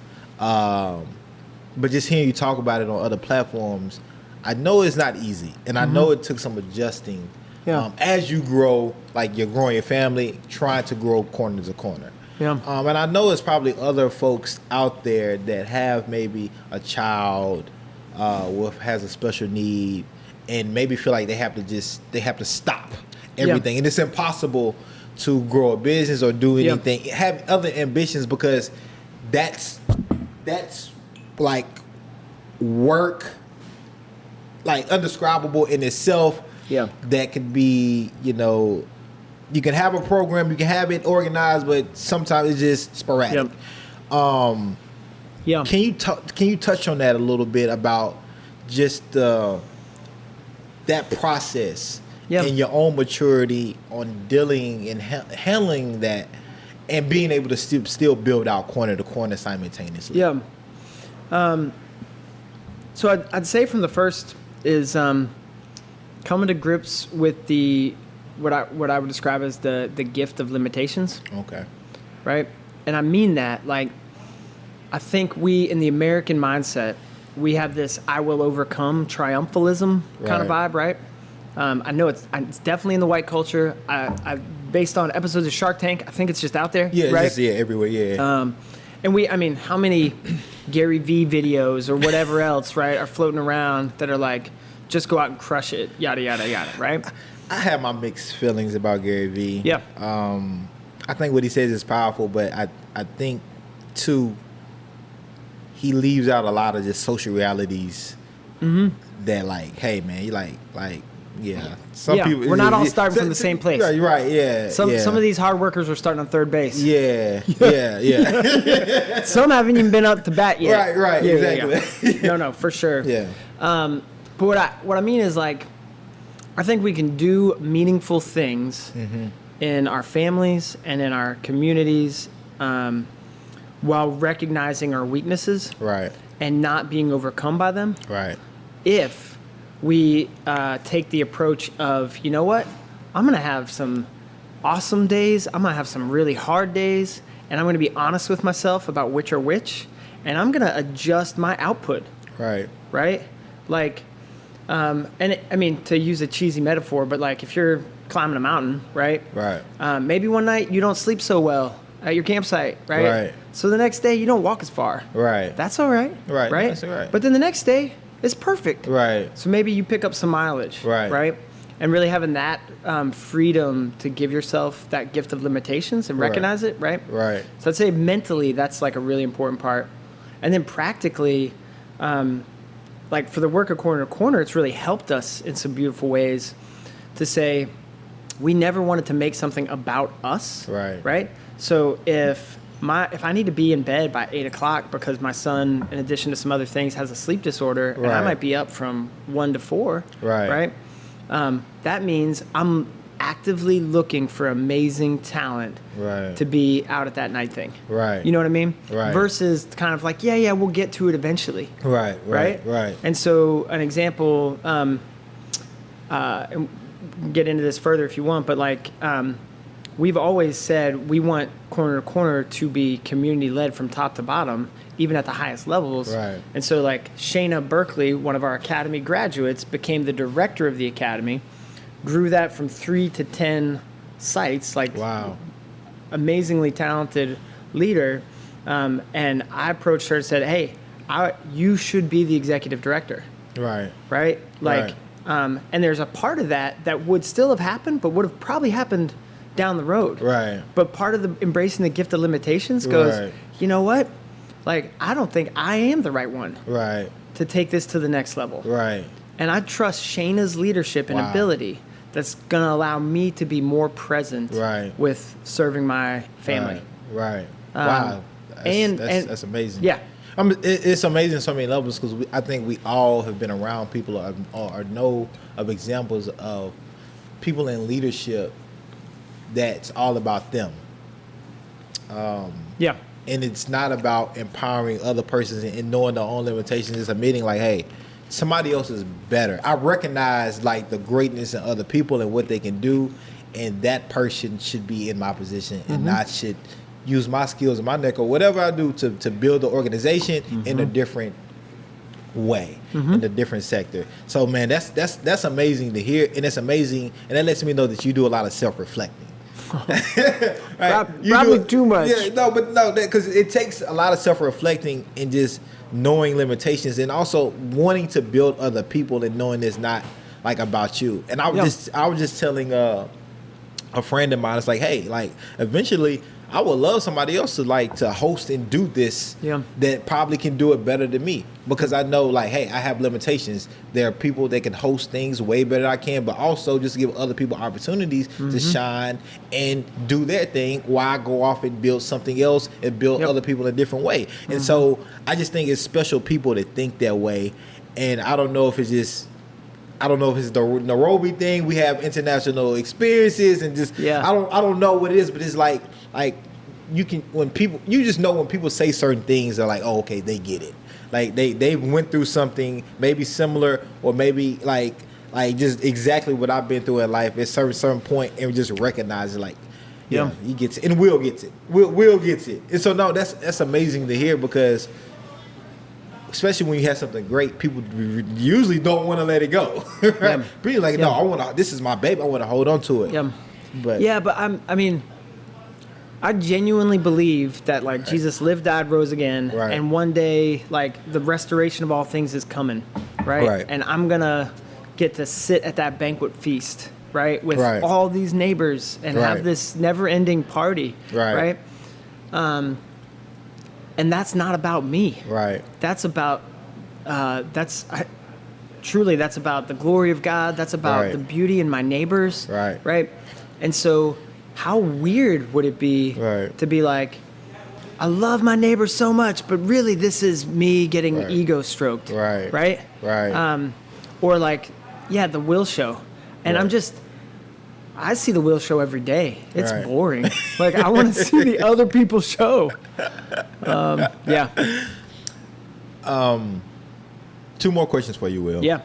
But just hearing you talk about it on other platforms, I know it's not easy, and I know it took some adjusting. As you grow, like you're growing your family, trying to grow corner to corner. And I know there's probably other folks out there that have maybe a child has a special need, and maybe feel like they have to stop everything, and it's impossible to grow a business or do anything, have other ambitions, because that's like work, like undescribable in itself. That could be, you can have a program, you can have it organized, but sometimes it's just sporadic. Can you touch on that a little bit about just that process and your own maturity on dealing and handling that, and being able to still build out corner to corner simultaneously? So I'd say from the first is coming to grips with what I would describe as the gift of limitations. Okay. Right? And I mean that, like, I think we, in the American mindset, we have this I will overcome triumphalism kind of vibe, right? I know it's definitely in the white culture. Based on episodes of Shark Tank, I think it's just out there. Yeah, right? just everywhere. Yeah. And how many Gary V videos or whatever else, right, are floating around that are like, just go out and crush it, yada yada yada, right? I have my mixed feelings about Gary V. Yeah. I think what he says is powerful, but I think too he leaves out a lot of just social realities that like, hey man, you like yeah. Some people we're not all starting from the same place. Right, yeah. Some of these hard workers are starting on third base. Yeah. Some haven't even been up to bat yet. Right, Yeah, exactly. Yeah. No, for sure. Yeah. But what I mean is, like, I think we can do meaningful things in our families and in our communities while recognizing our weaknesses Right. and not being overcome by them. Right. If we take the approach of, you know what, I'm going to have some awesome days, I'm going to have some really hard days, and I'm going to be honest with myself about which are which, and I'm going to adjust my output. Right. Right? Like, to use a cheesy metaphor, but like if you're climbing a mountain, right? Right. Maybe one night you don't sleep so well at your campsite, right? Right. So the next day you don't walk as far. Right. That's all right. Right. Right? That's all right. But then the next day, it's perfect. Right. So maybe you pick up some mileage. Right. Right? And really having that freedom to give yourself that gift of limitations and recognize it, right? Right. So I'd say mentally, that's like a really important part. And then practically, like for the work of Corner to Corner, it's really helped us in some beautiful ways to say we never wanted to make something about us. Right. Right? So if I need to be in bed by 8 o'clock because my son, in addition to some other things, has a sleep disorder, and I might be up from 1 to 4. Right. That means I'm actively looking for amazing talent to be out at that night thing. Right. You know what I mean? Right. Versus kind of like, yeah, we'll get to it eventually. Right. And so an example, and get into this further if you want, but like we've always said we want Corner to Corner to be community-led from top to bottom, even at the highest levels. Right. And so like Shayna Berkeley, one of our Academy graduates, became the director of the Academy, grew that from 3 to 10 sites, like amazingly talented leader. And I approached her and said, hey, you should be the executive director. Right. Right? Like, and there's a part of that would still have happened, but would have probably happened down the road. Right. But part of the embracing the gift of limitations goes, you know what? Like, I don't think I am the right one. Right. To take this to the next level. Right. And I trust Shayna's leadership and ability that's going to allow me to be more present with serving my family. Right. Wow. That's amazing. Yeah. It's amazing on so many levels because I think we all have been around people or know of examples of people in leadership that's all about them. And it's not about empowering other persons and knowing their own limitations. It's admitting like, hey, somebody else is better. I recognize like the greatness in other people and what they can do, and that person should be in my position and not should use my skills and my neck or whatever I do to build the organization in a different way, in a different sector. So man, that's amazing to hear, and it's amazing, and that lets me know that you do a lot of self-reflecting. Probably too much. Yeah, because it takes a lot of self-reflecting and just knowing limitations, and also wanting to build other people and knowing it's not like about you. And I was just telling a friend of mine, it's like, hey, like eventually I would love somebody else to host and do this that probably can do it better than me, because I know like, hey, I have limitations. There are people that can host things way better than I can, but also just give other people opportunities to shine and do their thing while I go off and build something else and build other people in a different way. And so I just think it's special people that think that way. And I don't know if it's the Nairobi thing. We have international experiences and just I don't know what it is, but it's like you just know when people say certain things, they're like, oh, okay, they get it. Like they went through something maybe similar, or maybe like just exactly what I've been through in life at a certain point, and just recognize it, like, he gets it, and Will gets it. Will gets it. And so no, that's amazing to hear, because especially when you have something great, people usually don't want to let it go. Right? Yeah. People like, no, this is my baby. I want to hold on to it. Yeah. But I genuinely believe that like Jesus lived, died, rose again, Right. and one day like the restoration of all things is coming, right? And I'm gonna get to sit at that banquet feast, right, with all these neighbors and have this never-ending party, right? And that's not about me, Right. That's about truly that's about the glory of God. That's about the beauty in my neighbors, right? And so, how weird would it be to be like, I love my neighbors so much, but really this is me getting ego stroked, right? Or like, the Will Show, and I see the Will Show every day. It's boring. Like I want to see the other people's show. Two more questions for you, Will. Yeah.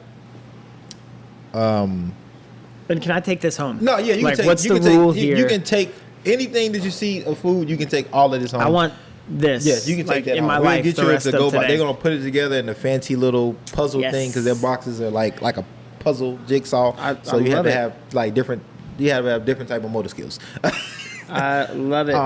And can I take this home? No, yeah, you like, can take. What's you the can rule take, here? You can take anything that you see of food. You can take all of this home. I want this. Yes, you can take that in home. my We'll life. get The you rest to of go by. today. They're gonna put it together in a fancy little puzzle thing because their boxes are like a puzzle jigsaw. So you have to have like different. You have to have different type of motor skills. I love it.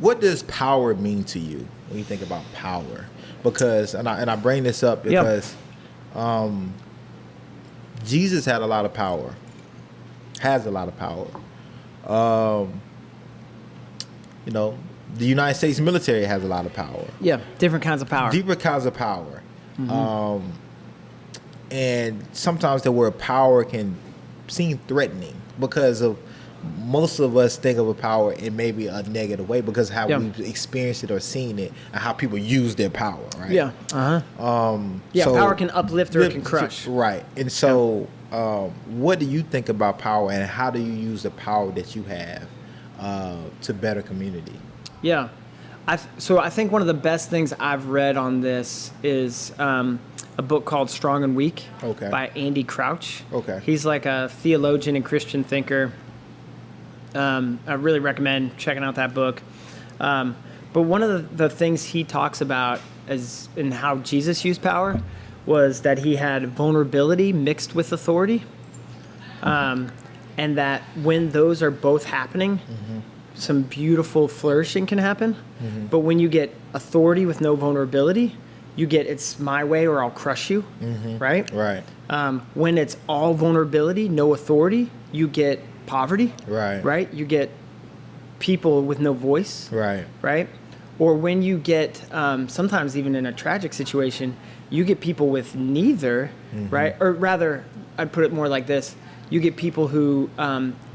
What does power mean to you when you think about power? Because and I bring this up because Jesus had a lot of power. Has a lot of power. The United States military has a lot of power. Yeah, different kinds of power. Different kinds of power. And sometimes the word power can seem threatening because of most of us think of a power in maybe a negative way because of how we've experienced it or seen it and how people use their power, right? Yeah. So power can uplift or it can crush. Right. And so what do you think about power and how do you use the power that you have to better community? Yeah. So I think one of the best things I've read on this is a book called Strong and Weak by Andy Crouch. He's like a theologian and Christian thinker. I really recommend checking out that book. But one of the things he talks about as in how Jesus used power was that he had vulnerability mixed with authority. And that when those are both happening, some beautiful flourishing can happen. But when you get authority with no vulnerability, you get it's my way or I'll crush you, right? Right. When it's all vulnerability, no authority, you get poverty, right? You get people with no voice, right? Or when you get, sometimes even in a tragic situation, you get people with neither, right? Or rather, I'd put it more like this. You get people who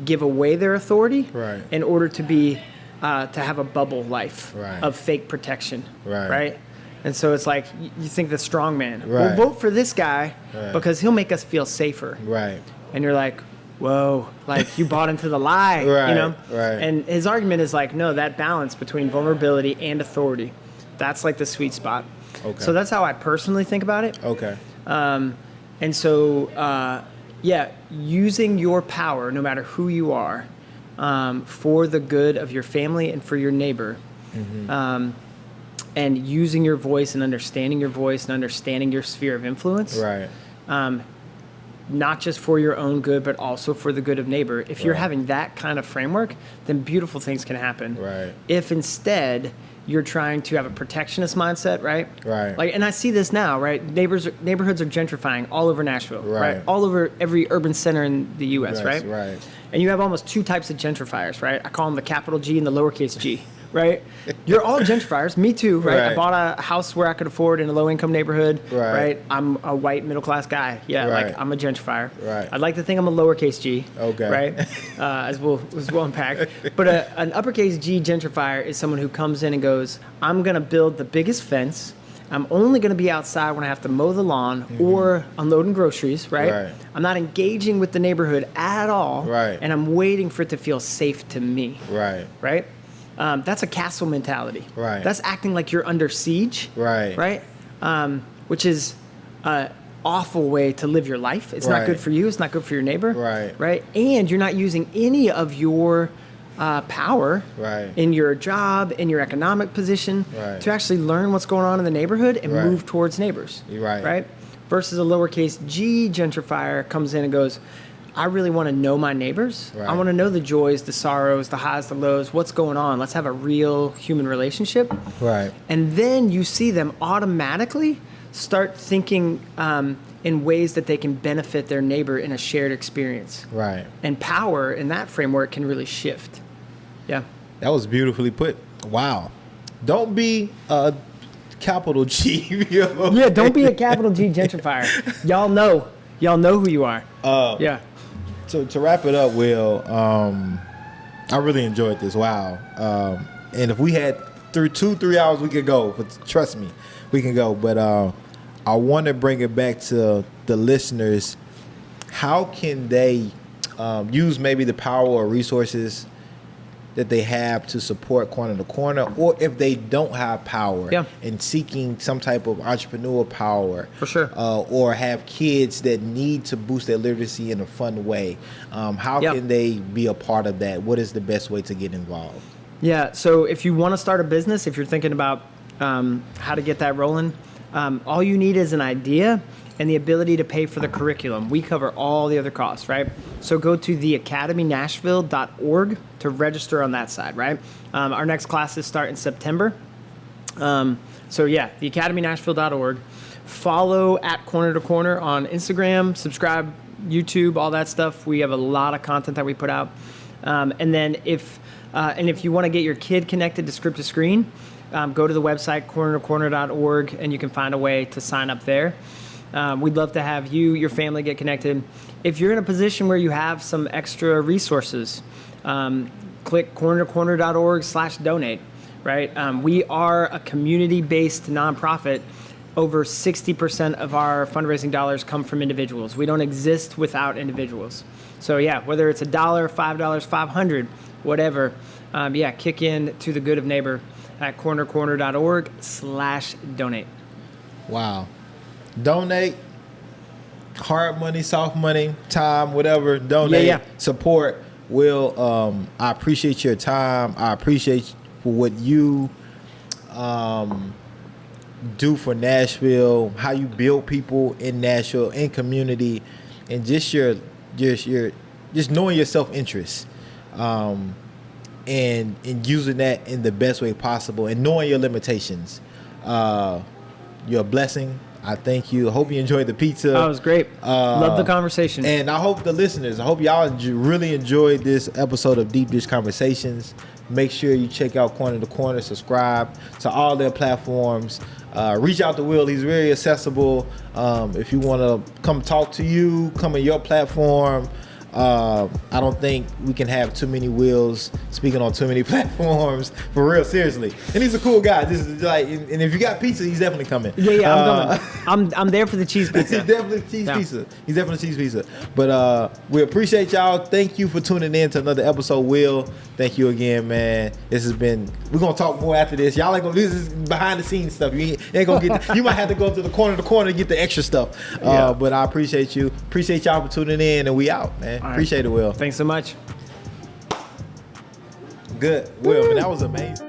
give away their authority in order to be, to have a bubble life of fake protection, right? And so it's like, you think the strong man, we'll vote for this guy because he'll make us feel safer. And you're like, whoa, like you bought into the lie, you know? And his argument is like, no, that balance between vulnerability and authority, that's like the sweet spot. So that's how I personally think about it. And so, using your power, no matter who you are, for the good of your family and for your neighbor, and using your voice and understanding your voice and understanding your sphere of influence, not just for your own good, but also for the good of neighbor. If you're having that kind of framework, then beautiful things can happen. If instead you're trying to have a protectionist mindset, right? Like, and I see this now, right? Neighborhoods are gentrifying all over Nashville, right? All over every urban center in the U.S., right? And you have almost two types of gentrifiers, right? I call them the capital G and the lowercase g. Right? You're all gentrifiers. Me too, right? I bought a house where I could afford in a low-income neighborhood, right? I'm a white middle-class guy. Like I'm a gentrifier. I'd like to think I'm a lowercase g, right? As we'll unpack. But an uppercase G gentrifier is someone who comes in and goes, I'm going to build the biggest fence. I'm only going to be outside when I have to mow the lawn or unloading groceries, right? I'm not engaging with the neighborhood at all, and I'm waiting for it to feel safe to me, right? That's a castle mentality. That's acting like you're under siege. Right? Which is an awful way to live your life. It's not good for you. It's not good for your neighbor. Right? And you're not using any of your power Right. in your job, in your economic position, Right. to actually learn what's going on in the neighborhood and Right. move towards neighbors. You're right. Right? Versus a lowercase g gentrifier comes in and goes, I really want to know my neighbors. Right. I want to know the joys, the sorrows, the highs, the lows, what's going on. Let's have a real human relationship. Right. And then you see them automatically start thinking in ways that they can benefit their neighbor in a shared experience. Right. And power in that framework can really shift. Yeah. That was beautifully put. Wow. Don't be a capital G. Yo. Yeah, don't be a capital G gentrifier. Y'all know who you are. Yeah. So to wrap it up, Will, I really enjoyed this. Wow. And if we had through 2-3 hours, we could go. But trust me, we can go. But I want to bring it back to the listeners. How can they use maybe the power or resources that they have to support Corner to Corner, or if they don't have power and seeking some type of entrepreneurial power, For sure. Or have kids that need to boost their literacy in a fun way, how can they be a part of that? What is the best way to get involved? Yeah, so if you want to start a business, if you're thinking about how to get that rolling, all you need is an idea and the ability to pay for the curriculum. We cover all the other costs, right? So go to theacademynashville.org to register on that side, right? Our next classes start in September. So yeah, theacademynashville.org. Follow at Corner to Corner on Instagram, subscribe, YouTube, all that stuff. We have a lot of content that we put out. And then if you want to get your kid connected to Script to Screen, go to the website, cornertocorner.org, and you can find a way to sign up there. We'd love to have you, your family get connected. If you're in a position where you have some extra resources, click cornertocorner.org/donate, right? We are a community-based nonprofit. Over 60% of our fundraising dollars come from individuals. We don't exist without individuals. So yeah, whether it's $1, $5, $500, whatever, kick in to the good of neighbor at cornertocorner.org/donate. Wow. Donate. Hard money, soft money, time, whatever. Donate. Support. Will, I appreciate your time. I appreciate for what you do for Nashville, how you build people in Nashville, in community, and just your knowing your self-interest, and using that in the best way possible, and knowing your limitations. You're a blessing. I thank you. I hope you enjoyed the pizza. That was great. Love the conversation. And I hope the listeners, I hope y'all really enjoyed this episode of Deep Dish Conversations. Make sure you check out Corner to Corner, subscribe to all their platforms. Reach out to Will. He's very accessible. If you want to come talk to you, come on your platform. I don't think we can have too many Wills speaking on too many platforms, for real, seriously. And he's a cool guy. This is like, and if you got pizza, he's definitely coming. Yeah, I'm coming. I'm there for the cheese pizza. He's definitely pizza. He's definitely cheese pizza. But we appreciate y'all. Thank you for tuning in to another episode, Will. Thank you again, man. This has been. We're gonna talk more after this. Y'all ain't gonna. This is behind the scenes stuff. You ain't gonna get. You might have to go to the corner to get the extra stuff. But I appreciate you. Appreciate y'all for tuning in, and we out, man. Appreciate it, Will. Thanks so much. Good, Will. Man, that was amazing.